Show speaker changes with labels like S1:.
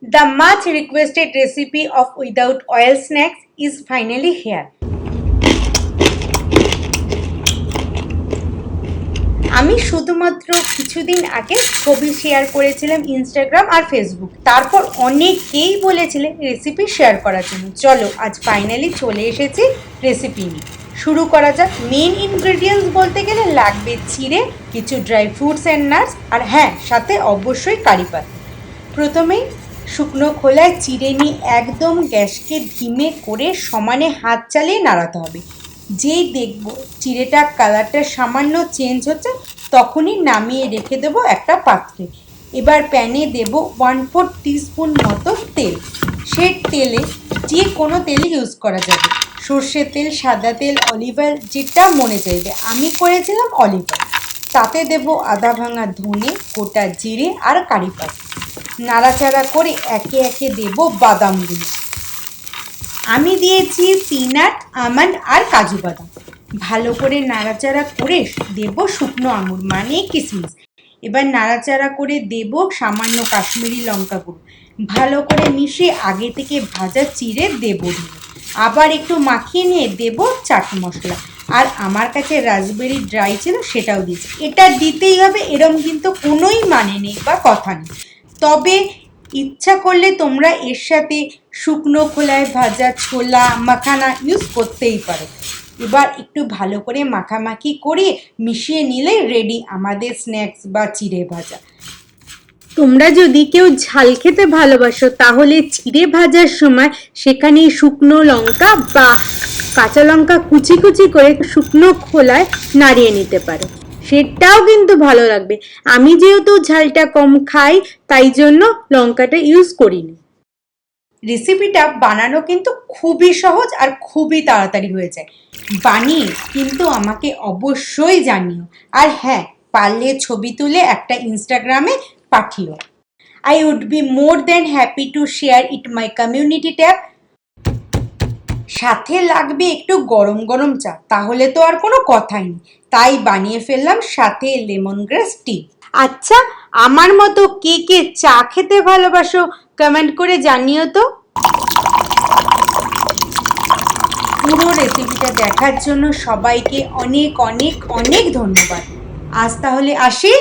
S1: The much requested recipe of without oil snacks is finally here. আমি শুধুমাত্র কিছুদিন আগে ছবি শেয়ার করেছিলাম ইনস্টাগ্রাম আর ফেসবুক, তারপর অনেকেই বলেছিলেন রেসিপি শেয়ার করার জন্য। চলো আজ ফাইনালি চলে এসেছি রেসিপি নিয়ে। শুরু করা যাক। মেন ইনগ্রেডিয়েন্টস বলতে গেলে লাগবে চিড়ে, কিছু ড্রাই ফ্রুটস অ্যান্ড নাটস, আর হ্যাঁ, সাথে অবশ্যই কারি পাতা। প্রথমেই শুকনো খোলায় চিড়ে নিয়ে একদম গ্যাসকে ধিমে করে সমানে হাত চালিয়ে নাড়াতে হবে। যেই দেখব চিড়েটা কালারটা সামান্য চেঞ্জ হচ্ছে, তখনই নামিয়ে রেখে দেবো একটা পাত্রে। এবার প্যানে দেব 1/4 টিস্পুন মতো তেল। সে তেলে যে কোনো তেল ইউজ করা যাবে, সর্ষের তেল, সাদা তেল, অলিভ অয়েল, যেটা মনে চাইবে। আমি করেছিলাম অলিভ অয়েল। তাতে দেব আধা ভাঙা ধনে, গোটা জিরে আর কারি পাতা। নাড়াচাড়া করে একে একে দেব বাদামগুলো। আমি দিয়েছি পিনাট, আমন্ড আর কাজু বাদাম। ভালো করে নাড়াচাড়া করে দেব শুকনো আঙুর মানে কিশমিশ। এবার নাড়াচাড়া করে দেব সামান্য কাশ্মীরি লঙ্কা গুঁড়ো। ভালো করে মিশিয়ে আগে থেকে ভাজা চিড়ে দেব। আবার একটু মাখিয়ে নিয়ে দেব চাট মশলা। আর আমার কাছে রাসবেরি ড্রাই ছিল, সেটাও দিয়েছি। এটা দিতেই হবে, এরম কিন্তু কোনোই মানে নেই বা কথা নেই। তবে ইচ্ছা করলে তোমরা এর সাথে শুকনো খোলায় ভাজা ছোলা মাখানা ইউজ করতেই পারো। এবার একটু ভালো করে মাখামাখি করে মিশিয়ে নিলে রেডি আমাদের স্ন্যাক্স বা চিড়ে ভাজা। তোমরা যদি কেউ ঝাল খেতে ভালোবাসো, তাহলে চিড়ে ভাজার সময় সেখানে শুকনো লঙ্কা বা কাঁচা লঙ্কা কুচি কুচি করে শুকনো খোলায় নাড়িয়ে নিতে পারো, সেটাও কিন্তু ভালো লাগবে। আমি যেহেতু ঝালটা কম খাই, তাই জন্য লঙ্কাটা ইউজ করিনি। রেসিপিটা বানানো কিন্তু খুবই সহজ আর খুবই তাড়াতাড়ি হয়ে যায়। বানিয়ে কিন্তু আমাকে অবশ্যই জানিও। আর হ্যাঁ, পারলে ছবি তুলে একটা ইনস্টাগ্রামে পাঠিও। I would be more than happy to share it my community tab. সাথে লাগবে একটু গরম গরম চা, তাহলে তো আর কোনো কথাই নেই। তাই বানিয়ে ফেললাম সাথে লেমন গ্রাস টি। আচ্ছা, আমার মতো কে কে চা খেতে ভালোবাসো কমেন্ট করে জানিও তো। পুরো রেসিপিটা দেখার জন্য সবাইকে অনেক অনেক অনেক ধন্যবাদ। আজ তাহলে আসি।